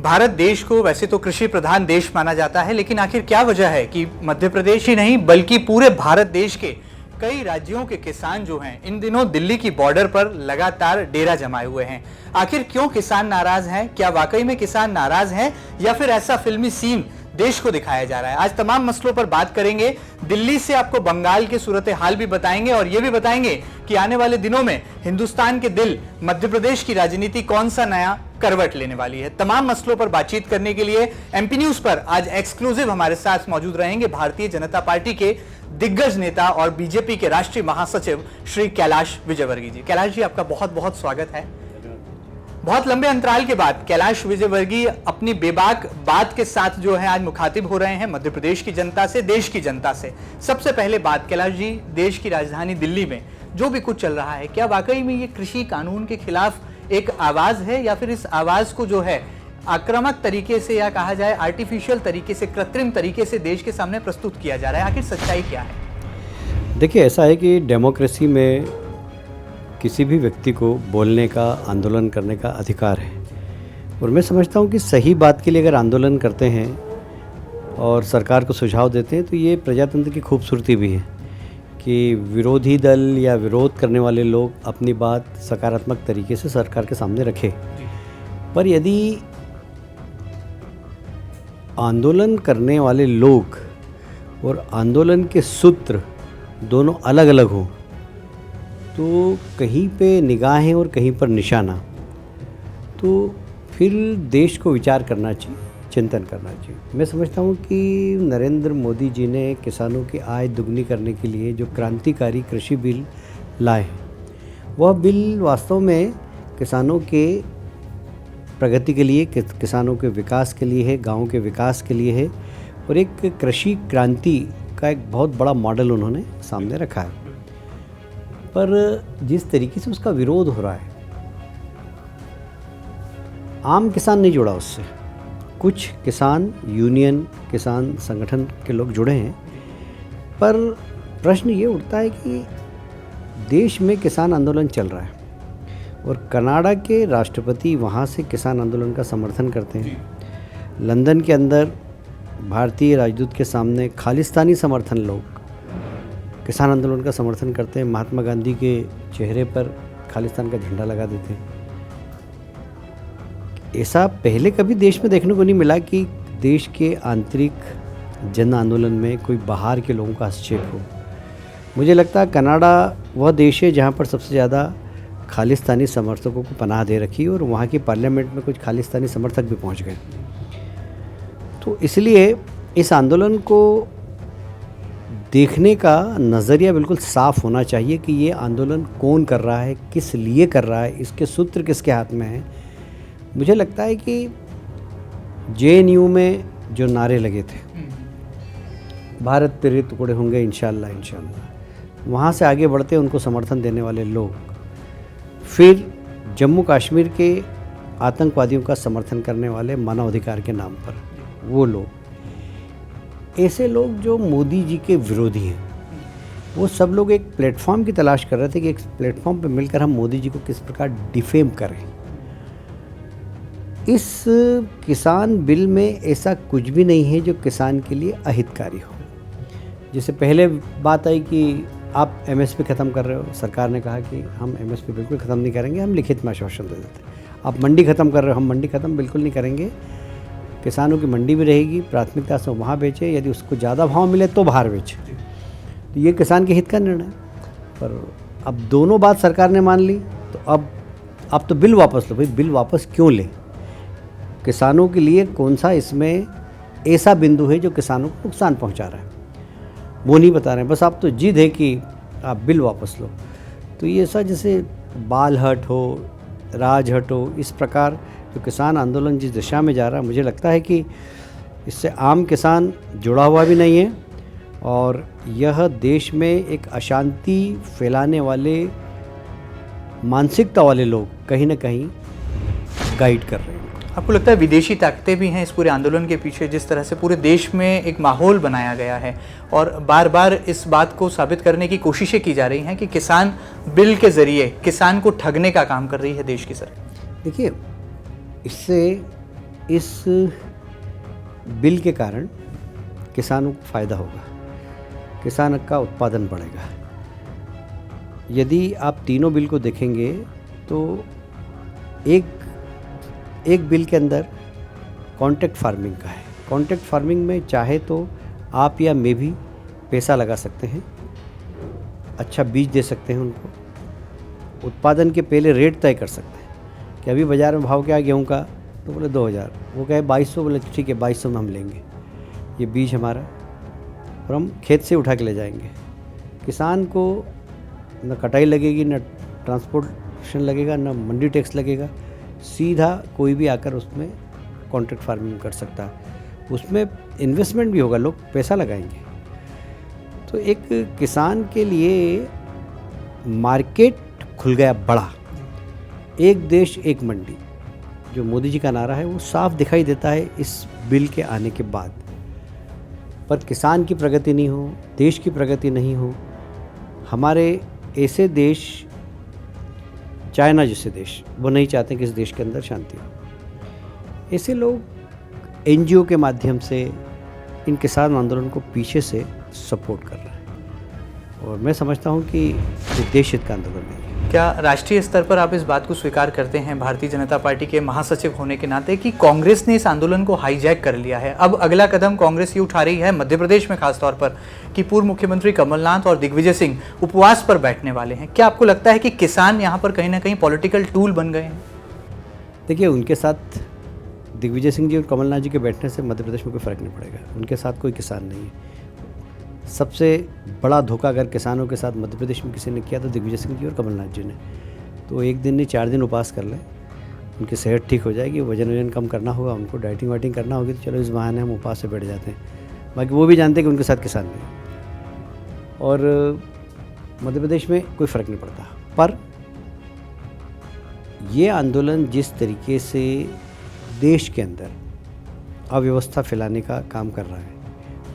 भारत देश को वैसे तो कृषि प्रधान देश माना जाता है, लेकिन आखिर क्या वजह है कि मध्य प्रदेश ही नहीं बल्कि पूरे भारत देश के कई राज्यों के किसान जो हैं इन दिनों दिल्ली की बॉर्डर पर लगातार डेरा जमाए हुए हैं। आखिर क्यों किसान नाराज हैं? क्या वाकई में किसान नाराज हैं या फिर ऐसा फिल्मी सीन देश को दिखाया जा रहा है? आज तमाम मसलों पर बात करेंगे। दिल्ली से आपको बंगाल के सूरत हाल भी बताएंगे और यह भी बताएंगे कि आने वाले दिनों में हिंदुस्तान के दिल मध्य प्रदेश की राजनीति कौन सा नया करवट लेने वाली है। तमाम मसलों पर बातचीत करने के लिए एमपी न्यूज पर आज एक्सक्लूसिव हमारे साथ मौजूद रहेंगे भारतीय जनता पार्टी के दिग्गज नेता और बीजेपी के राष्ट्रीय महासचिव श्री कैलाश विजयवर्गीय जी। कैलाश जी, आपका बहुत बहुत स्वागत है। बहुत लंबे अंतराल के बाद कैलाश विजयवर्गीय अपनी बेबाक बात के साथ जो है आज मुखातिब हो रहे हैं मध्य प्रदेश की जनता से, देश की जनता से। सबसे पहले बात कैलाश जी, देश की राजधानी दिल्ली में जो भी कुछ चल रहा है, क्या वाकई में ये कृषि कानून के खिलाफ एक आवाज है या फिर इस आवाज को जो है आक्रामक तरीके से या कहा जाए आर्टिफिशियल तरीके से, कृत्रिम तरीके से देश के सामने प्रस्तुत किया जा रहा है? आखिर सच्चाई क्या है? देखिए, ऐसा है कि डेमोक्रेसी में किसी भी व्यक्ति को बोलने का, आंदोलन करने का अधिकार है और मैं समझता हूँ कि सही बात के लिए अगर आंदोलन करते हैं और सरकार को सुझाव देते हैं तो ये प्रजातंत्र की खूबसूरती भी है कि विरोधी दल या विरोध करने वाले लोग अपनी बात सकारात्मक तरीके से सरकार के सामने रखें। पर यदि आंदोलन करने वाले लोग और आंदोलन के सूत्र दोनों अलग अलग हों तो कहीं पे निगाहें और कहीं पर निशाना, तो फिर देश को विचार करना चाहिए, चिंतन करना चाहिए। मैं समझता हूँ कि नरेंद्र मोदी जी ने किसानों की आय दुगनी करने के लिए जो क्रांतिकारी कृषि बिल लाए, वह बिल वास्तव में किसानों के प्रगति के लिए, किसानों के विकास के लिए है, गाँव के विकास के लिए है और एक कृषि क्रांति का एक बहुत बड़ा मॉडल उन्होंने सामने रखा है। पर जिस तरीके से उसका विरोध हो रहा है, आम किसान नहीं जुड़ा उससे। कुछ किसान यूनियन, किसान संगठन के लोग जुड़े हैं, पर प्रश्न ये उठता है कि देश में किसान आंदोलन चल रहा है और कनाडा के राष्ट्रपति वहाँ से किसान आंदोलन का समर्थन करते हैं। लंदन के अंदर भारतीय राजदूत के सामने खालिस्तानी समर्थन लोग किसान आंदोलन का समर्थन करते हैं। महात्मा गांधी के चेहरे पर खालिस्तान का झंडा लगा देते हैं। ऐसा पहले कभी देश में देखने को नहीं मिला कि देश के आंतरिक जन आंदोलन में कोई बाहर के लोगों का हस्तक्षेप हो। मुझे लगता है कनाडा वह देश है जहाँ पर सबसे ज़्यादा खालिस्तानी समर्थकों को पनाह दे रखी और वहाँ की पार्लियामेंट में कुछ खालिस्तानी समर्थक भी पहुँच गए। तो इसलिए इस आंदोलन को देखने का नज़रिया बिल्कुल साफ़ होना चाहिए कि ये आंदोलन कौन कर रहा है, किस लिए कर रहा है, इसके सूत्र किसके हाथ में है। मुझे लगता है कि JNU में जो नारे लगे थे, भारत तेरे टुकड़े होंगे इंशाल्लाह इंशाल्लाह, वहाँ से आगे बढ़ते उनको समर्थन देने वाले लोग, फिर जम्मू कश्मीर के आतंकवादियों का समर्थन करने वाले मानवाधिकार के नाम पर वो लोग, ऐसे लोग जो मोदी जी के विरोधी हैं, वो सब लोग एक प्लेटफॉर्म की तलाश कर रहे थे कि एक प्लेटफॉर्म पे मिलकर हम मोदी जी को किस प्रकार डिफेम करें। इस किसान बिल में ऐसा कुछ भी नहीं है जो किसान के लिए अहितकारी हो। जैसे पहले बात आई कि आप MSP ख़त्म कर रहे हो, सरकार ने कहा कि हम MSP बिल्कुल ख़त्म नहीं करेंगे, हम लिखित में आश्वासन दे देते हैं। आप मंडी ख़त्म कर रहे हो, हम मंडी ख़त्म बिल्कुल नहीं करेंगे, किसानों की मंडी भी रहेगी, प्राथमिकता से वहाँ बेचे, यदि उसको ज़्यादा भाव मिले तो बाहर बेचे। तो ये किसान के हित का निर्णय। पर अब दोनों बात सरकार ने मान ली, तो अब तो बिल वापस लो। भाई बिल वापस क्यों ले? किसानों के लिए कौन सा इसमें ऐसा बिंदु है जो किसानों को नुकसान पहुँचा रहा है, वो नहीं बता रहे हैं। बस आप तो जिद है कि आप बिल वापस लो। तो ये ऐसा जैसे बाल हट हो, राज हट हो, इस प्रकार जो किसान आंदोलन जिस दिशा में जा रहा है, मुझे लगता है कि इससे आम किसान जुड़ा हुआ भी नहीं है और यह देश में एक अशांति फैलाने वाले मानसिकता वाले लोग कहीं ना कहीं गाइड कर रहे हैं। आपको लगता है विदेशी ताकतें भी हैं इस पूरे आंदोलन के पीछे? जिस तरह से पूरे देश में एक माहौल बनाया गया है और बार बार इस बात को साबित करने की कोशिशें की जा रही हैं कि किसान बिल के ज़रिए किसान को ठगने का काम कर रही है देश की सरकार। देखिए, इससे इस बिल के कारण किसानों को फ़ायदा होगा, किसान का उत्पादन बढ़ेगा। यदि आप तीनों बिल को देखेंगे तो एक बिल के अंदर कॉन्ट्रैक्ट फार्मिंग का है। कॉन्ट्रैक्ट फार्मिंग में चाहे तो आप या मैं भी पैसा लगा सकते हैं, अच्छा बीज दे सकते हैं उनको, उत्पादन के पहले रेट तय कर सकते हैं कि अभी बाज़ार में भाव क्या है गेहूँ का, तो बोले 2000, वो कहे 2200, बोले ठीक है 2200 में हम लेंगे ये बीज हमारा, और हम खेत से उठा के ले जाएंगे। किसान को न कटाई लगेगी, न ट्रांसपोर्टेशन लगेगा, न मंडी टैक्स लगेगा, सीधा कोई भी आकर उसमें कॉन्ट्रैक्ट फार्मिंग कर सकता है। उसमें इन्वेस्टमेंट भी होगा, लोग पैसा लगाएंगे। तो एक किसान के लिए मार्केट खुल गया बड़ा, एक देश एक मंडी, जो मोदी जी का नारा है वो साफ दिखाई देता है इस बिल के आने के बाद। पर किसान की प्रगति नहीं हो, देश की प्रगति नहीं हो, हमारे ऐसे देश, चाइना जैसे देश, वो नहीं चाहते कि इस देश के अंदर शांति हो। ऐसे लोग एनजीओ के माध्यम से इन किसान आंदोलन को पीछे से सपोर्ट कर रहे हैं, और मैं समझता हूँ कि ये देश हित का आंदोलन नहीं है। क्या राष्ट्रीय स्तर पर आप इस बात को स्वीकार करते हैं भारतीय जनता पार्टी के महासचिव होने के नाते कि कांग्रेस ने इस आंदोलन को हाईजैक कर लिया है? अब अगला कदम कांग्रेस ये उठा रही है मध्य प्रदेश में खासतौर पर कि पूर्व मुख्यमंत्री कमलनाथ और दिग्विजय सिंह उपवास पर बैठने वाले हैं। क्या आपको लगता है कि किसान यहाँ पर कहीं ना कहीं पॉलिटिकल टूल बन गए हैं? देखिए, उनके साथ दिग्विजय सिंह जी और कमलनाथ जी के बैठने से मध्य प्रदेश में कोई फ़र्क नहीं पड़ेगा। उनके साथ कोई किसान नहीं है। सबसे बड़ा धोखा अगर किसानों के साथ मध्य प्रदेश में किसी ने किया तो दिग्विजय सिंह जी और कमलनाथ जी ने। तो एक दिन नहीं 4 दिन उपवास कर लें, उनकी सेहत ठीक हो जाएगी। वजन कम करना होगा, उनको डाइटिंग वाइटिंग करना होगी, तो चलो इस बहाने हम उपवास से बैठ जाते हैं। बाकी वो भी जानते हैं कि उनके साथ किसान नहीं, और मध्य प्रदेश में कोई फ़र्क नहीं पड़ता। पर ये आंदोलन जिस तरीके से देश के अंदर अव्यवस्था फैलाने का काम कर रहा है,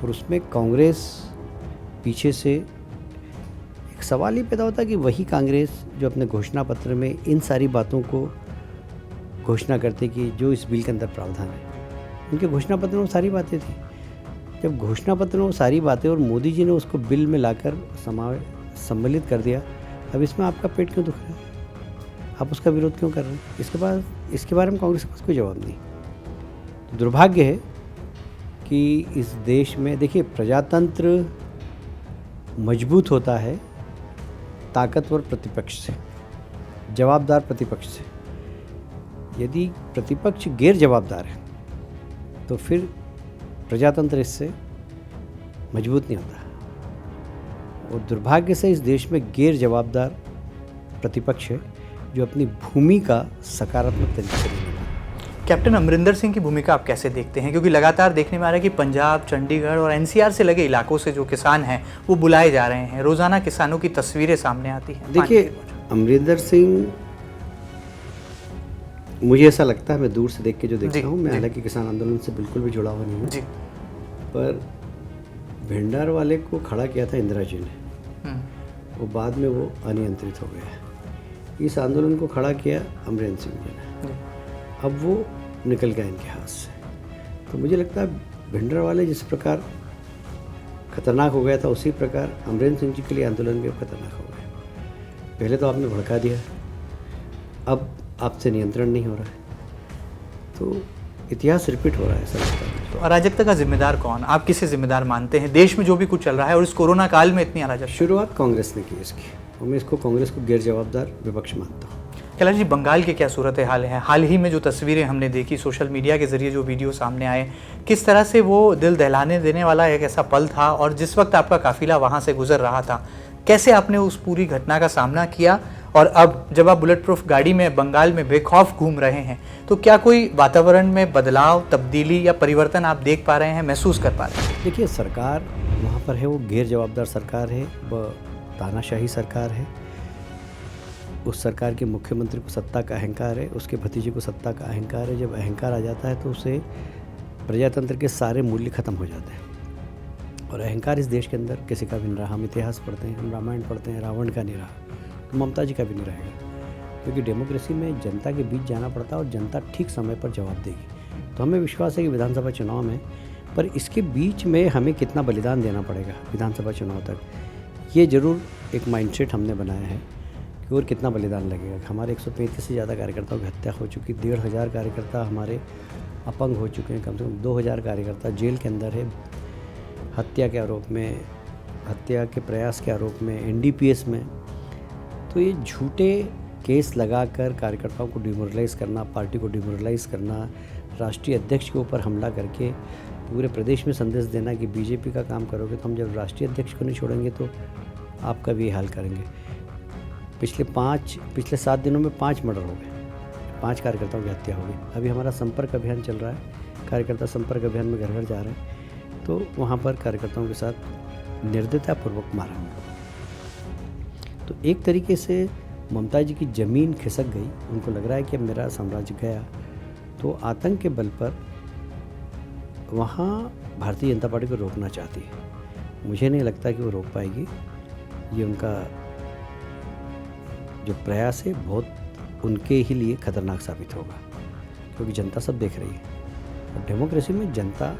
और उसमें कांग्रेस पीछे से, एक सवाल ही पैदा होता है कि वही कांग्रेस जो अपने घोषणा पत्र में इन सारी बातों को घोषणा करते कि जो इस बिल के अंदर प्रावधान है, उनके घोषणा पत्र में वो सारी बातें थी। जब घोषणा पत्र में वो सारी बातें और मोदी जी ने उसको बिल में लाकर सम्मिलित कर दिया, अब इसमें आपका पेट क्यों दुख रहा है? आप उसका विरोध क्यों कर रहे हैं? इसके बारे में कांग्रेस के पास कोई जवाब नहीं। तो दुर्भाग्य है कि इस देश में, देखिए, प्रजातंत्र मजबूत होता है ताकतवर प्रतिपक्ष से, जवाबदार प्रतिपक्ष से। यदि प्रतिपक्ष गैर जवाबदार है तो फिर प्रजातंत्र इससे मजबूत नहीं होता। और दुर्भाग्य से इस देश में गैर जवाबदार प्रतिपक्ष है जो अपनी भूमिका सकारात्मक तरीके से नहीं निभा। कैप्टन अमरिंदर सिंह की भूमिका आप कैसे देखते हैं? क्योंकि लगातार देखने में आ रहा है कि पंजाब, चंडीगढ़ और एनसीआर से लगे इलाकों से जो किसान हैं वो बुलाए जा रहे हैं, रोज़ाना किसानों की तस्वीरें सामने आती हैं। देखिए, अमरिंदर सिंह, मुझे ऐसा लगता है, मैं दूर से देख के जो देखता हूँ, मैं हालांकि किसान आंदोलन से बिल्कुल भी जुड़ा हुआ नहीं हूँ, पर भिंडार वाले को खड़ा किया था इंदिरा जी ने, वो बाद में वो अनियंत्रित हो गया। इस आंदोलन को खड़ा किया अमरिंदर सिंह जी ने, अब वो निकल गया इनके हाथ से। तो मुझे लगता है भिंडर वाले जिस प्रकार खतरनाक हो गया था, उसी प्रकार अमरिंदर सिंह जी के लिए आंदोलन भी खतरनाक हो गया। पहले तो आपने भड़का दिया, अब आपसे नियंत्रण नहीं हो रहा है, तो इतिहास रिपीट हो रहा है। ऐसा लगता है। तो अराजकता का जिम्मेदार कौन? आप किसे जिम्मेदार मानते हैं देश में जो भी कुछ चल रहा है और इस कोरोना काल में इतनी अराजकता? शुरुआत कांग्रेस ने की इसकी, और मैं इसको कांग्रेस को गैर जवाबदार विपक्ष मानता हूँ। कैलाश जी, बंगाल के क्या सूरत हाल है? हाल ही में जो तस्वीरें हमने देखी, सोशल मीडिया के जरिए जो वीडियो सामने आए, किस तरह से वो दिल दहलाने देने वाला एक ऐसा पल था। और जिस वक्त आपका काफिला वहाँ से गुजर रहा था, कैसे आपने उस पूरी घटना का सामना किया? और अब जब आप बुलेट प्रूफ गाड़ी में बंगाल में बेखौफ घूम रहे हैं, तो क्या कोई वातावरण में बदलाव, तब्दीली या परिवर्तन आप देख पा रहे हैं, महसूस कर पा रहे हैं? देखिए, सरकार वहाँ पर है, वो गैर जवाबदार सरकार है, वह तानाशाही सरकार है। उस सरकार के मुख्यमंत्री को सत्ता का अहंकार है, उसके भतीजे को सत्ता का अहंकार है। जब अहंकार आ जाता है तो उसे प्रजातंत्र के सारे मूल्य खत्म हो जाते हैं। और अहंकार इस देश के अंदर किसी का भी नहीं रहा। हम इतिहास पढ़ते हैं, हम रामायण पढ़ते हैं, रावण का नहीं रहा, तो ममता जी का भी नहीं रहेगा। क्योंकि डेमोक्रेसी में जनता के बीच जाना पड़ता है और जनता ठीक समय पर जवाब देगी। तो हमें विश्वास है कि विधानसभा चुनाव में, पर इसके बीच में हमें कितना बलिदान देना पड़ेगा विधानसभा चुनाव तक, ये ज़रूर एक माइंडसेट हमने बनाया है कि और कितना बलिदान लगेगा। हमारे 135 से ज़्यादा कार्यकर्ताओं की हत्या हो चुकी, 1500 कार्यकर्ता हमारे अपंग हो चुके हैं, कम से कम 2000 कार्यकर्ता जेल के अंदर है हत्या के आरोप में, हत्या के प्रयास के आरोप में, एनडीपीएस में। तो ये झूठे केस लगाकर कार्यकर्ताओं को डिमोरलाइज़ करना, पार्टी को डिमोरलाइज़ करना, राष्ट्रीय अध्यक्ष के ऊपर हमला करके पूरे प्रदेश में संदेश देना कि बीजेपी का काम करोगे तो हम जब राष्ट्रीय अध्यक्ष को नहीं छोड़ेंगे तो आपका भी हाल करेंगे। पिछले 7 दिनों में 5 मर्डर हो गए, 5 कार्यकर्ताओं की हत्या हो गई। अभी हमारा संपर्क अभियान चल रहा है, कार्यकर्ता संपर्क अभियान में घर घर जा रहे हैं, तो वहाँ पर कार्यकर्ताओं के साथ निर्दयतापूर्वक मारा। तो एक तरीके से ममता जी की ज़मीन खिसक गई, उनको लग रहा है कि अब मेरा साम्राज्य गया, तो आतंक के बल पर वहाँ भारतीय जनता पार्टी को रोकना चाहती है। मुझे नहीं लगता कि वो रोक पाएगी। ये उनका जो प्रयास है बहुत उनके ही लिए खतरनाक साबित होगा, क्योंकि जनता सब देख रही है और डेमोक्रेसी में जनता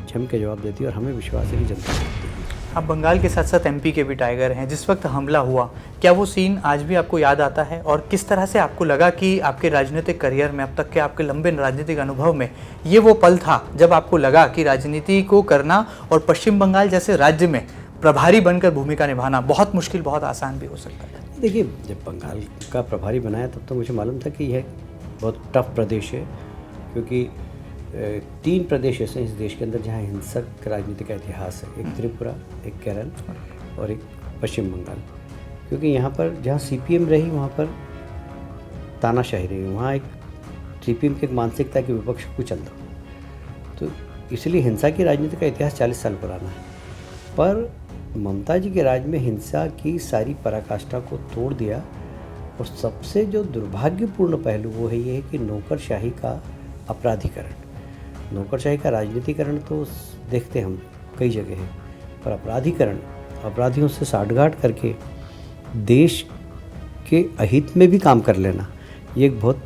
जम के जवाब देती है और हमें विश्वास है कि जनता जवाब देगी। आप बंगाल के साथ साथ एमपी के भी टाइगर हैं। जिस वक्त हमला हुआ, क्या वो सीन आज भी आपको याद आता है, और किस तरह से आपको लगा कि आपके राजनीतिक करियर में, अब तक के आपके लंबे राजनीतिक अनुभव में, ये वो पल था जब आपको लगा कि राजनीति को करना और पश्चिम बंगाल जैसे राज्य में प्रभारी बनकर भूमिका निभाना बहुत मुश्किल, बहुत आसान भी हो सकता है? देखिए, जब बंगाल का प्रभारी बनाया तब तो मुझे मालूम था कि यह बहुत टफ प्रदेश है, क्योंकि 3 प्रदेश ऐसे हैं इस देश के अंदर जहाँ हिंसक राजनीति का इतिहास है। एक त्रिपुरा, एक केरल और एक पश्चिम बंगाल। क्योंकि यहाँ पर जहाँ सीपीएम रही वहाँ पर तानाशाही रही, वहाँ एक सीपीएम की एक मानसिकता कि विपक्ष को कुचल दो, तो इसलिए हिंसा की राजनीति का इतिहास 40 साल पुराना है। पर ममता जी के राज में हिंसा की सारी पराकाष्ठा को तोड़ दिया, और सबसे जो दुर्भाग्यपूर्ण पहलू वो है ये कि नौकरशाही का अपराधीकरण। नौकरशाही का राजनीतिकरण तो देखते हम कई जगह है, पर अपराधीकरण, अपराधियों से साठगांठ करके देश के अहित में भी काम कर लेना, ये एक बहुत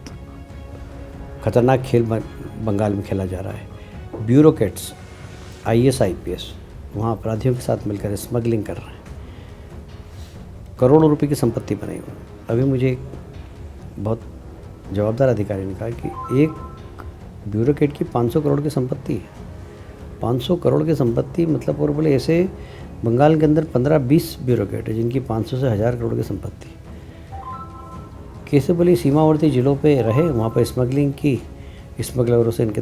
खतरनाक खेल बंगाल में खेला जा रहा है। ब्यूरोक्रेट्स, IAS IPS वहाँ अपराधियों के साथ मिलकर स्मगलिंग कर रहे हैं, करोड़ों रुपए की संपत्ति बनाई हुई। अभी मुझे एक बहुत जवाबदार अधिकारी ने कहा कि एक ब्यूरोक्रेट की 500 करोड़ की संपत्ति है। 500 करोड़ की संपत्ति मतलब, और बोले ऐसे बंगाल के अंदर 15-20 ब्यूरोक्रेट है जिनकी 500 से 1000 करोड़ की संपत्ति। कैसे बोले सीमावर्ती जिलों पे रहे, वहाँ पर स्मगलिंग की, स्मगलरों से इनके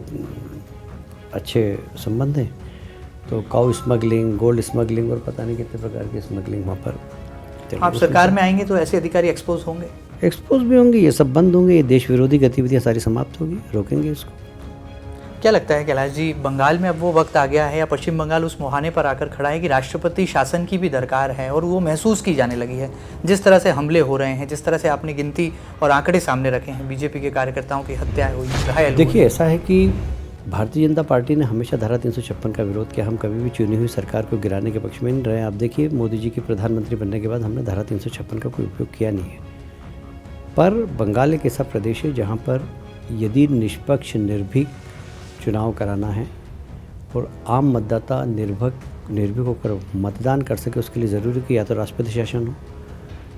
अच्छे संबंध हैं, तो काउ स्मगलिंग, गोल्ड स्मगलिंग और पता नहीं कितने प्रकार की स्मगलिंग वहाँ पर। आप सरकार में आएंगे तो ऐसे अधिकारी एक्सपोज होंगे? एक्सपोज भी होंगे, ये सब बंद होंगे, ये देश विरोधी गतिविधियाँ सारी समाप्त होगी, रोकेंगे इसको। क्या लगता है कैलाश जी, बंगाल में अब वो वक्त आ गया है, या पश्चिम बंगाल उस मुहाने पर आकर खड़ा है कि राष्ट्रपति शासन की भी दरकार है, और वो महसूस की जाने लगी है? जिस तरह से हमले हो रहे हैं, जिस तरह से आपने गिनती और आंकड़े सामने रखे हैं, बीजेपी के कार्यकर्ताओं की हत्याएं हुई, घायल। देखिए, ऐसा है कि भारतीय जनता पार्टी ने हमेशा धारा 356 का विरोध किया। हम कभी भी चुनी हुई सरकार को गिराने के पक्ष में नहीं रहे। आप देखिए, मोदी जी के प्रधानमंत्री बनने के बाद हमने धारा 356 का कोई उपयोग किया नहीं है। पर बंगाल एक ऐसा प्रदेश है जहाँ पर यदि निष्पक्ष निर्भीक चुनाव कराना है और आम मतदाता निर्भीक होकर मतदान कर सके, उसके लिए ज़रूरी कि या तो राष्ट्रपति शासन हो,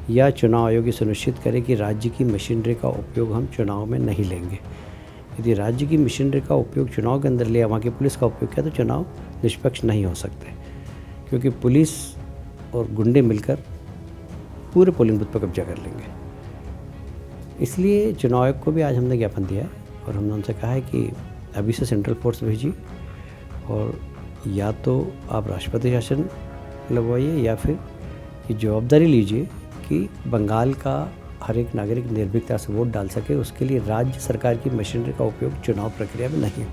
या चुनाव आयोग ये सुनिश्चित करे कि राज्य की मशीनरी का उपयोग हम चुनाव में नहीं लेंगे। यदि राज्य की मशीनरी का उपयोग चुनाव के अंदर लिया, वहाँ की पुलिस का उपयोग किया, तो चुनाव निष्पक्ष नहीं हो सकते, क्योंकि पुलिस और गुंडे मिलकर पूरे पोलिंग बूथ पर कब्जा कर लेंगे। इसलिए चुनाव आयोग को भी आज हमने ज्ञापन दिया है और हमने उनसे कहा है कि अभी से सेंट्रल फोर्स भेजिए, और या तो आप राष्ट्रपति शासन लगवाइए या फिर ये जवाबदारी लीजिए कि बंगाल का हर एक नागरिक निर्भीकता से वोट डाल सके। उसके लिए राज्य सरकार की मशीनरी का उपयोग चुनाव प्रक्रिया में नहीं।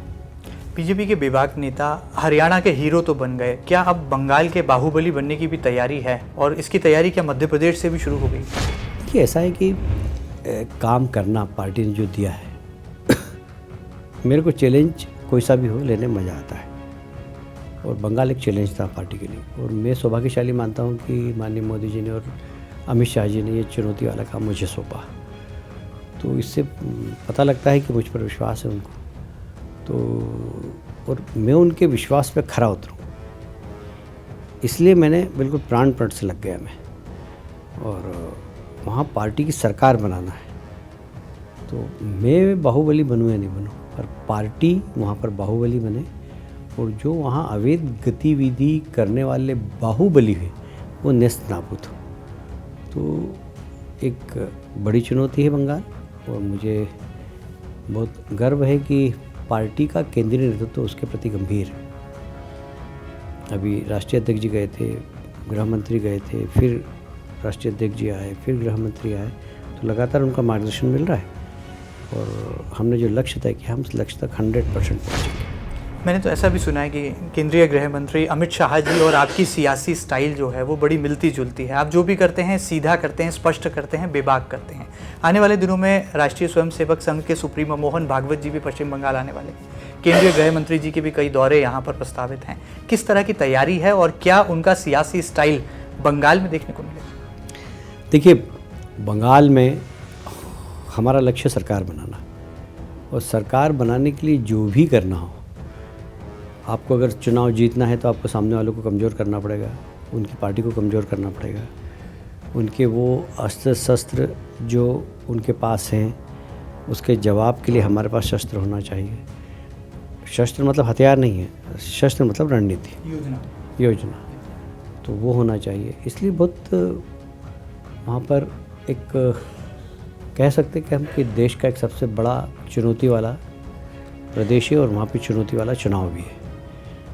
बीजेपी के बेबाक नेता हरियाणा के हीरो तो बन गए, क्या अब बंगाल के बाहुबली बनने की भी तैयारी है, और इसकी तैयारी क्या मध्य प्रदेश से भी शुरू हो गई? देखिए, ऐसा है कि काम करना पार्टी ने जो दिया है मेरे को चैलेंज कोई सा भी हो, लेने में मज़ा आता है, और बंगाल एक चैलेंज था पार्टी के लिए। और मैं सौभाग्यशाली मानता हूँ कि माननीय मोदी जी ने और अमित शाह जी ने ये चुनौती वाला काम मुझे सौंपा। तो इससे पता लगता है कि मुझ पर विश्वास है उनको, तो और मैं उनके विश्वास पे खरा उतरूँ, इसलिए मैंने बिल्कुल प्राणपण से लग गया मैं। और वहाँ पार्टी की सरकार बनाना है, तो मैं बाहुबली बनूँ या नहीं बनूँ, पर पार्टी वहाँ पर बाहुबली बने और जो वहाँ अवैध गतिविधि करने वाले बाहुबली हैं वो नेस्त नाबूद हो। तो एक बड़ी चुनौती है बंगाल, और मुझे बहुत गर्व है कि पार्टी का केंद्रीय नेतृत्व उसके प्रति गंभीर है। अभी राष्ट्रीय अध्यक्ष जी गए थे, गृह मंत्री गए थे, फिर राष्ट्रीय अध्यक्ष जी आए, फिर गृह मंत्री आए, तो लगातार उनका मार्गदर्शन मिल रहा है और हमने जो लक्ष्य तय किया हम उस लक्ष्य तक 100% पहुँचेंगे। मैंने तो ऐसा भी सुना है कि केंद्रीय गृह मंत्री अमित शाह जी और आपकी सियासी स्टाइल जो है वो बड़ी मिलती जुलती है। आप जो भी करते हैं सीधा करते हैं, स्पष्ट करते हैं, बेबाक करते हैं। आने वाले दिनों में राष्ट्रीय स्वयंसेवक संघ के सुप्रीमो मोहन भागवत जी भी पश्चिम बंगाल आने वाले हैं। केंद्रीय गृह मंत्री जी के भी कई दौरे यहाँ पर प्रस्तावित हैं। किस तरह की तैयारी है और क्या उनका सियासी स्टाइल बंगाल में देखने को मिलेगा? देखिए, बंगाल में हमारा लक्ष्य सरकार बनाना, और सरकार बनाने के लिए जो भी करना हो, आपको अगर चुनाव जीतना है तो आपको सामने वालों को कमज़ोर करना पड़ेगा, उनकी पार्टी को कमज़ोर करना पड़ेगा, उनके वो अस्त्र शस्त्र जो उनके पास हैं उसके जवाब के लिए हमारे पास शस्त्र होना चाहिए। शस्त्र मतलब हथियार नहीं है, शस्त्र मतलब रणनीति, योजना, तो वो होना चाहिए। इसलिए बहुत वहाँ पर एक कह सकते हैं कि हम कि देश का एक सबसे बड़ा चुनौती वाला प्रदेश है और वहाँ पे चुनौती वाला चुनाव भी है।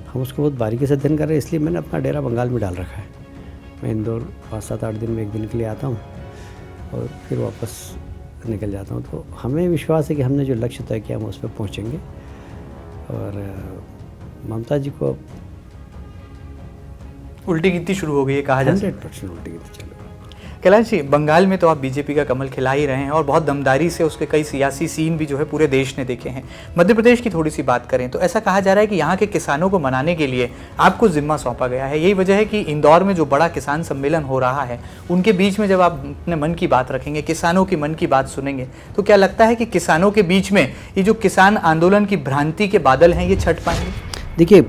हम उसको बहुत बारीकी से अध्ययन कर रहे हैं, इसलिए मैंने अपना डेरा बंगाल में डाल रखा है। मैं इंदौर 5-7-8 दिन में एक दिन के लिए आता हूँ और फिर वापस निकल जाता हूँ। तो हमें विश्वास है कि हमने जो लक्ष्य तय किया हम उस पर पहुँचेंगे। और ममता जी को उल्टी गिनती शुरू हो गई है, कहा जा 100% उल्टी गिनती चलो। कैलाश जी, बंगाल में तो आप बीजेपी का कमल खिला ही रहे हैं और बहुत दमदारी से उसके कई सियासी सीन भी जो है पूरे देश ने देखे हैं। मध्य प्रदेश की थोड़ी सी बात करें तो ऐसा कहा जा रहा है कि यहाँ के किसानों को मनाने के लिए आपको जिम्मा सौंपा गया है। यही वजह है कि इंदौर में जो बड़ा किसान सम्मेलन हो रहा है उनके बीच में जब आप अपने मन की बात रखेंगे, किसानों की मन की बात सुनेंगे, तो क्या लगता है कि किसानों के बीच में ये जो किसान आंदोलन की भ्रांति के बादल हैं ये छट पाएंगे? देखिए,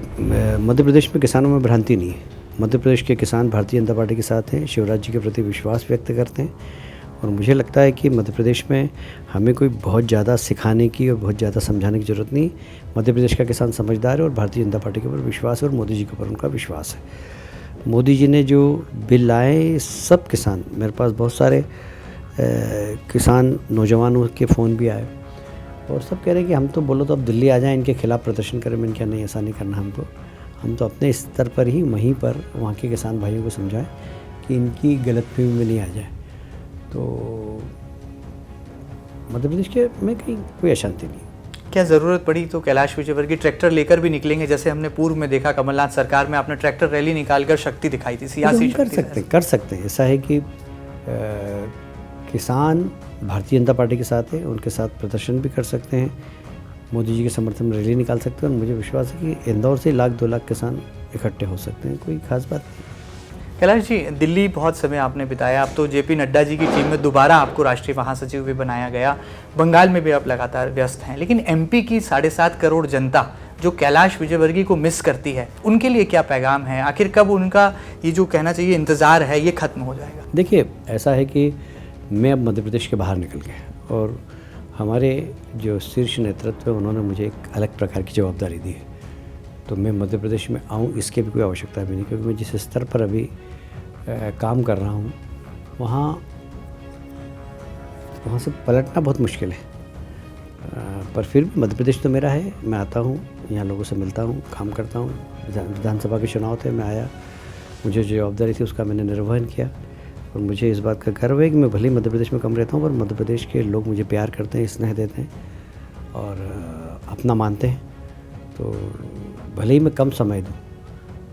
मध्य प्रदेश में किसानों में भ्रांति नहीं है। मध्य प्रदेश के किसान भारतीय जनता पार्टी के साथ हैं, शिवराज जी के प्रति विश्वास व्यक्त करते हैं और मुझे लगता है कि मध्य प्रदेश में हमें कोई बहुत ज़्यादा सिखाने की और बहुत ज़्यादा समझाने की ज़रूरत नहीं। मध्य प्रदेश का किसान समझदार है और भारतीय जनता पार्टी के ऊपर विश्वास है और मोदी जी के ऊपर उनका विश्वास है। मोदी जी ने जो बिल लाए, सब किसान, मेरे पास बहुत सारे किसान नौजवानों के फ़ोन भी आए और सब कह रहे हैं कि हम तो बोलो तो अब दिल्ली आ जाएँ, इनके खिलाफ़ प्रदर्शन करें। मैंने क्या नहीं, ऐसा नहीं करना हमको। हम तो अपने स्तर पर ही वहीं पर वहाँ के किसान भाइयों को समझाएं कि इनकी गलतफहमी में नहीं आ जाए। तो मध्य प्रदेश के में कहीं कोई अशांति नहीं। क्या ज़रूरत पड़ी तो कैलाश विजयवर्गीय ट्रैक्टर लेकर भी निकलेंगे? जैसे हमने पूर्व में देखा कमलनाथ सरकार में आपने ट्रैक्टर रैली निकालकर शक्ति दिखाई थी, सियासी शक्ति। कर सकते हैं। ऐसा है कि किसान भारतीय जनता पार्टी के साथ है, उनके साथ प्रदर्शन भी कर सकते हैं, मोदी जी के समर्थन में रैली निकाल सकते हैं और मुझे विश्वास है कि इंदौर से 1-2 लाख किसान इकट्ठे हो सकते हैं। कोई खास बात नहीं। कैलाश जी, दिल्ली बहुत समय आपने बिताया, अब तो जेपी नड्डा जी की टीम में दोबारा आपको राष्ट्रीय महासचिव भी बनाया गया। बंगाल में भी आप लगातार व्यस्त हैं, लेकिन एमपी की 7.5 करोड़ जनता जो कैलाश विजयवर्गीय को मिस करती है, उनके लिए क्या पैगाम है? आखिर कब उनका ये जो कहना चाहिए इंतज़ार है ये ख़त्म हो जाएगा? देखिए, ऐसा है कि मैं अब मध्य प्रदेश के बाहर निकल गया और हमारे जो शीर्ष नेतृत्व है उन्होंने मुझे एक अलग प्रकार की जवाबदारी दी है। तो मैं मध्य प्रदेश में आऊँ इसके भी कोई आवश्यकता भी नहीं, क्योंकि मैं जिस स्तर पर अभी काम कर रहा हूँ वहाँ से पलटना बहुत मुश्किल है। पर फिर भी मध्य प्रदेश तो मेरा है। मैं आता हूँ, यहाँ लोगों से मिलता हूँ, काम करता हूँ। विधानसभा के चुनाव थे, मैं आया, मुझे जो जवाबदारी थी उसका मैंने निर्वहन किया और मुझे इस बात का गर्व है कि मैं भले ही मध्य प्रदेश में कम रहता हूँ पर मध्य प्रदेश के लोग मुझे प्यार करते हैं, स्नेह देते हैं और अपना मानते हैं। तो भले ही मैं कम समय दूँ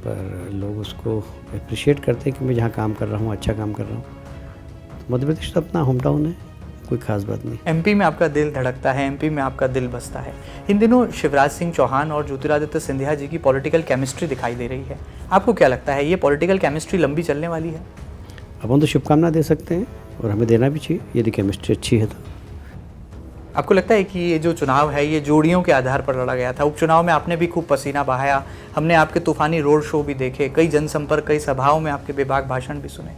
पर लोग उसको अप्रिशिएट करते हैं कि मैं जहाँ काम कर रहा हूँ अच्छा काम कर रहा हूँ। तो मध्य प्रदेश तो अपना होम टाउन है, कोई खास बात नहीं। एमपी में आपका दिल धड़कता है, एमपी में आपका दिल बसता है। इन दिनों शिवराज सिंह चौहान और ज्योतिरादित्य सिंधिया जी की पॉलिटिकल केमिस्ट्री दिखाई दे रही है। आपको क्या लगता है ये पॉलिटिकल केमिस्ट्री लंबी चलने वाली है? अब हम तो शुभकामना दे सकते हैं और हमें देना भी चाहिए यदि केमिस्ट्री अच्छी है तो। आपको लगता है कि ये जो चुनाव है ये जोड़ियों के आधार पर लड़ा गया था? उपचुनाव में आपने भी खूब पसीना बहाया, हमने आपके तूफानी रोड शो भी देखे, कई जनसंपर्क, कई सभाओं में आपके बेबाक भाषण भी सुने।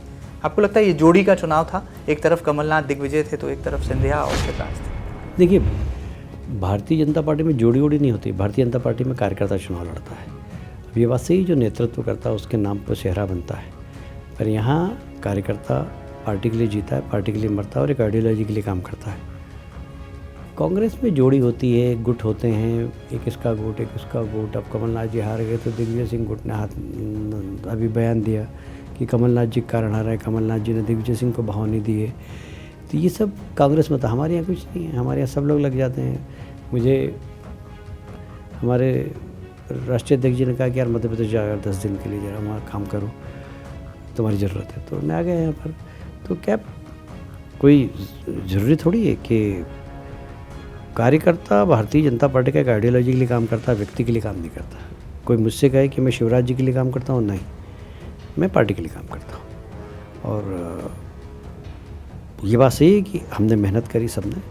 आपको लगता है ये जोड़ी का चुनाव था? एक तरफ कमलनाथ दिग्विजय थे तो एक तरफ सिंधिया और शिवराज थे। देखिए, भारतीय जनता पार्टी में जोड़ी वोड़ी नहीं होती। भारतीय जनता पार्टी में कार्यकर्ता चुनाव लड़ता है। अब ये बात सही, जो नेतृत्व करता है उसके नाम पर चेहरा बनता है, पर यहाँ कार्यकर्ता पार्टी के लिए जीता है, पार्टी के लिए मरता है और एक आइडियोलॉजी के लिए काम करता है। कांग्रेस में जोड़ी होती है, गुट होते हैं, एक इसका गुट एक उसका गुट। अब कमलनाथ जी हार गए तो दिग्विजय सिंह गुट ने अभी बयान दिया कि कमलनाथ जी के कारण हारा है, कमलनाथ जी ने दिग्विजय सिंह को भाव नहीं दिए। तो ये सब कांग्रेस में था, हमारे यहाँ कुछ नहीं है। हमारे यहाँ सब लोग लग जाते हैं। मुझे हमारे राष्ट्रीय अध्यक्ष जी ने कहा कि यार मध्य प्रदेश जाओ 10 दिन के लिए, जरा वहाँ काम करो, तुम्हारी ज़रूरत है। तो मैं आ गया यहाँ पर। तो क्या कोई ज़रूरी थोड़ी है कि कार्यकर्ता भारतीय जनता पार्टी का एक आइडियोलॉजी के लिए काम करता है, व्यक्ति के लिए काम नहीं करता। कोई मुझसे कहे कि मैं शिवराज जी के लिए काम करता हूँ, नहीं, मैं पार्टी के लिए काम करता हूँ। और ये बात सही है कि हमने मेहनत करी, सबने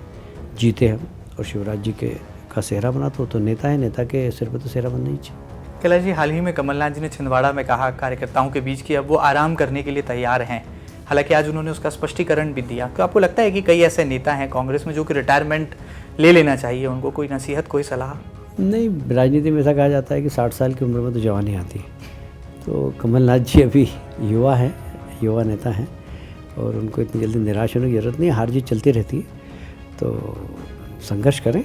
जीते हम, और शिवराज जी के का सेहरा बना तो नेता है, नेता के सिर पर तो सेहरा बनना ही चाहिए। कैलाश जी, हाल ही में कमलनाथ जी ने छिंदवाड़ा में कहा कार्यकर्ताओं के बीच कि अब वो आराम करने के लिए तैयार हैं। हालांकि आज उन्होंने उसका स्पष्टीकरण भी दिया। तो आपको लगता है कि कई ऐसे नेता हैं कांग्रेस में जो कि रिटायरमेंट ले लेना चाहिए, उनको कोई नसीहत, कोई सलाह? नहीं, राजनीति में ऐसा कहा जाता है कि 60 साल की उम्र में तो जवानी आती है। तो कमलनाथ जी अभी युवा हैं, युवा नेता हैं, और उनको इतनी जल्दी निराश होने की ज़रूरत नहीं है। हार जीत चलती रहती है, तो संघर्ष करें।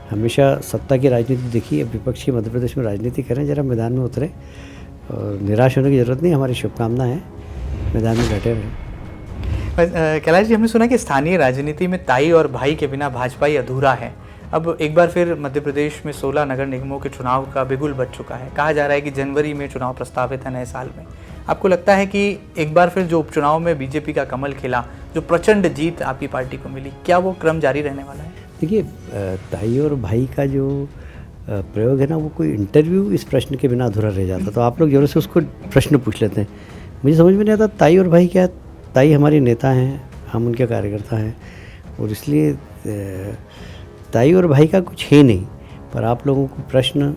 हमेशा सत्ता की राजनीति देखिए, विपक्ष की मध्य प्रदेश में राजनीति करें, ज़रा मैदान में उतरें, और निराश होने की ज़रूरत नहीं। हमारी शुभकामना है, मैदान में बैठे रहें। कैलाश जी, हमने सुना कि स्थानीय राजनीति में ताई और भाई के बिना भाजपा ही अधूरा है। अब एक बार फिर मध्य प्रदेश में 16 नगर निगमों के चुनाव का बिगुल बज चुका है। कहा जा रहा है कि जनवरी में चुनाव प्रस्तावित है नए साल में। आपको लगता है कि एक बार फिर जो उपचुनाव में बीजेपी का कमल खिला, जो प्रचंड जीत आपकी पार्टी को मिली, क्या वो क्रम जारी रहने वाला है? देखिए, ताई और भाई का जो प्रयोग है ना, वो कोई इंटरव्यू इस प्रश्न के बिना अधूरा रह जाता। तो आप लोग जरूर से उसको प्रश्न पूछ लेते हैं। मुझे समझ में नहीं आता ताई और भाई क्या। ताई हमारी नेता हैं, हम उनके कार्यकर्ता हैं, और इसलिए ताई और भाई का कुछ है नहीं। पर आप लोगों को प्रश्न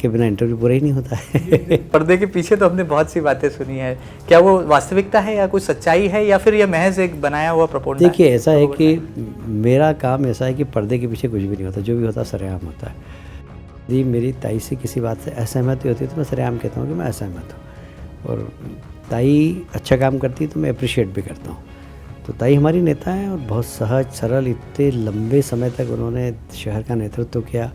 के बिना इंटरव्यू पूरा ही नहीं होता है। पर्दे के पीछे तो हमने बहुत सी बातें सुनी है, क्या वो वास्तविकता है या कोई सच्चाई है, या फिर यह महज एक बनाया हुआ प्रपोगंडा? देखिए, ऐसा है कि मेरा काम ऐसा है कि पर्दे के पीछे कुछ भी नहीं होता, जो भी होता सरेआम होता है। यदि मेरी ताई से किसी बात से असहमति होती है तो मैं सरेआम कहता हूँ कि मैं असहमत हूँ, और ताई अच्छा काम करती है तो मैं अप्रिशिएट भी करता हूँ। तो ताई हमारी नेता हैं, और बहुत सहज सरल, इतने लंबे समय तक उन्होंने शहर का नेतृत्व किया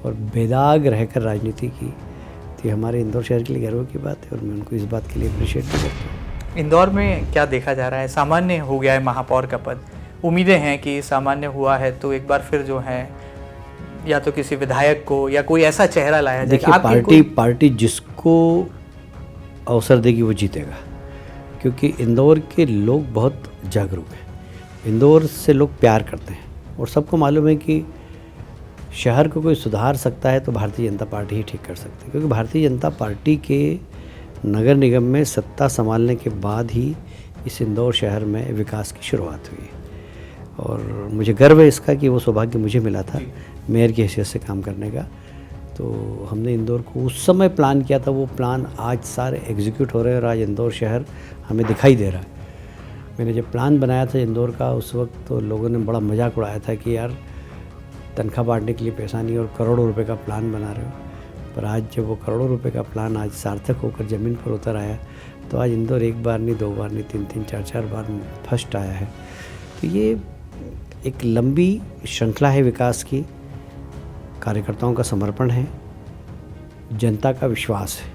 और बेदाग रहकर राजनीति की। तो ये हमारे इंदौर शहर के लिए गर्व की बात है, और मैं उनको इस बात के लिए अप्रिशिएट भी करता हूँ। इंदौर में क्या देखा जा रहा है? सामान्य हो गया है महापौर का पद। उम्मीदें हैं कि सामान्य हुआ है तो एक बार फिर जो है या तो किसी विधायक को या कोई ऐसा चेहरा लाया जाए। देखिए, पार्टी जिसको अवसर देगी वो जीतेगा, क्योंकि इंदौर के लोग बहुत जागरूक हैं। इंदौर से लोग प्यार करते हैं, और सबको मालूम है कि शहर को कोई सुधार सकता है तो भारतीय जनता पार्टी ही ठीक कर सकती है। क्योंकि भारतीय जनता पार्टी के नगर निगम में सत्ता संभालने के बाद ही इस इंदौर शहर में विकास की शुरुआत हुई, और मुझे गर्व है इसका कि वो सौभाग्य मुझे मिला था मेयर की हैसियत से काम करने का। तो हमने इंदौर को उस समय प्लान किया था, वो प्लान आज सारे एग्जीक्यूट हो रहे हैं, और आज इंदौर शहर हमें दिखाई दे रहा है। मैंने जब प्लान बनाया था इंदौर का, उस वक्त तो लोगों ने बड़ा मजाक उड़ाया था कि यार तनख्वाह बांटने के लिए पैसा नहीं और करोड़ों रुपए का प्लान बना रहे हो। पर आज जब वो करोड़ों रुपए का प्लान आज सार्थक होकर ज़मीन पर उतर आया, तो आज इंदौर एक बार नहीं, 2 बार नहीं, 3-3, 4-4 बार फर्स्ट आया है। तो ये एक लंबी श्रृंखला है विकास की, कार्यकर्ताओं का समर्पण है, जनता का विश्वास है,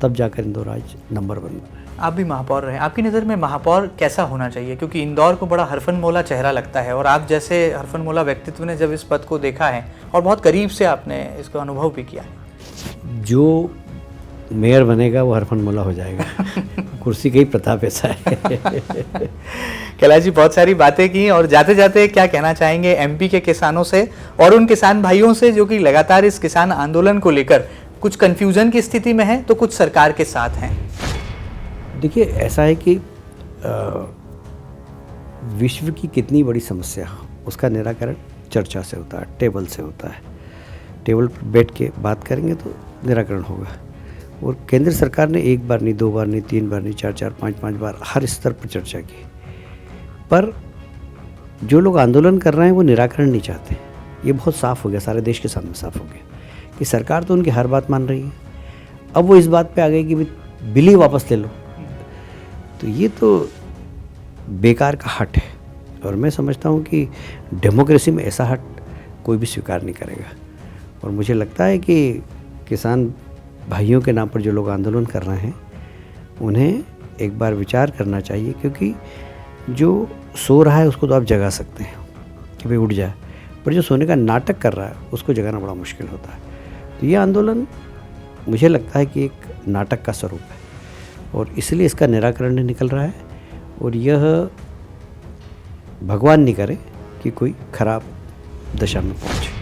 तब जाकर इंदौर आज नंबर 1 बना है। आप भी महापौर रहे, आपकी नज़र में महापौर कैसा होना चाहिए? क्योंकि इंदौर को बड़ा हरफनमौला चेहरा लगता है, और आप जैसे हरफनमौला व्यक्तित्व ने जब इस पद को देखा है और बहुत करीब से आपने इसको अनुभव भी किया है। जो मेयर बनेगा वो हरफनमौला हो जाएगा। कुर्सी का ही प्रताप ऐसा है। कैलाश जी, बहुत सारी बातें की, और जाते जाते क्या कहना चाहेंगे एमपी के किसानों से और उन किसान भाइयों से जो कि लगातार इस किसान आंदोलन को लेकर कुछ कंफ्यूजन की स्थिति में हैं तो कुछ सरकार के साथ हैं? देखिए, ऐसा है कि विश्व की कितनी बड़ी समस्या हो, उसका निराकरण चर्चा से होता है, टेबल से होता है। टेबल पर बैठ के बात करेंगे तो निराकरण होगा। और केंद्र सरकार ने 1 बार नहीं, 2 बार नहीं, 3 बार नहीं, 4-4, 5-5 बार हर स्तर पर चर्चा की, पर जो लोग आंदोलन कर रहे हैं वो निराकरण नहीं चाहते। ये बहुत साफ हो गया, सारे देश के सामने साफ हो गया कि सरकार तो उनकी हर बात मान रही है। अब वो इस बात पे आ गई कि बिल ही वापस ले लो। तो ये तो बेकार का हट है, और मैं समझता हूँ कि डेमोक्रेसी में ऐसा हट कोई भी स्वीकार नहीं करेगा। और मुझे लगता है कि किसान भाइयों के नाम पर जो लोग आंदोलन कर रहे हैं उन्हें एक बार विचार करना चाहिए, क्योंकि जो सो रहा है उसको तो आप जगा सकते हैं कि भाई उठ जाए, पर जो सोने का नाटक कर रहा है उसको जगाना बड़ा मुश्किल होता है। तो ये आंदोलन मुझे लगता है कि एक नाटक का स्वरूप है, और इसलिए इसका निराकरण नहीं निकल रहा है। और यह भगवान नहीं करे कि कोई खराब दशा में पहुंचे।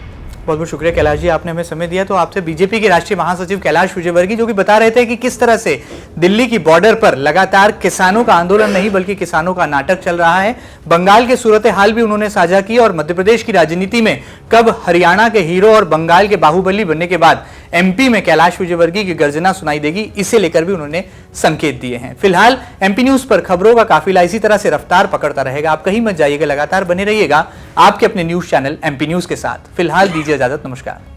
बहुत बहुत शुक्रिया कैलाश जी, आपने हमें समय दिया। तो आपसे बीजेपी के राष्ट्रीय महासचिव कैलाश विजयवर्गीय जो कि बता रहे थे कि किस तरह से दिल्ली की बॉर्डर पर लगातार किसानों का आंदोलन नहीं बल्कि किसानों का नाटक चल रहा है। बंगाल के सूरत हाल भी उन्होंने साझा की, और मध्य प्रदेश की राजनीति में कब हरियाणा के हीरो और बंगाल के बाहुबली बनने के बाद एमपी में कैलाश विजयवर्गीय की गर्जना सुनाई देगी, इसे लेकर भी उन्होंने संकेत दिए हैं। फिलहाल एमपी न्यूज पर खबरों का काफिला इसी तरह से रफ्तार पकड़ता रहेगा। आप कहीं मत जाइएगा, लगातार बने रहिएगा आपके अपने न्यूज चैनल एमपी न्यूज के साथ। फिलहाल दीजिए इजाजत, नमस्कार।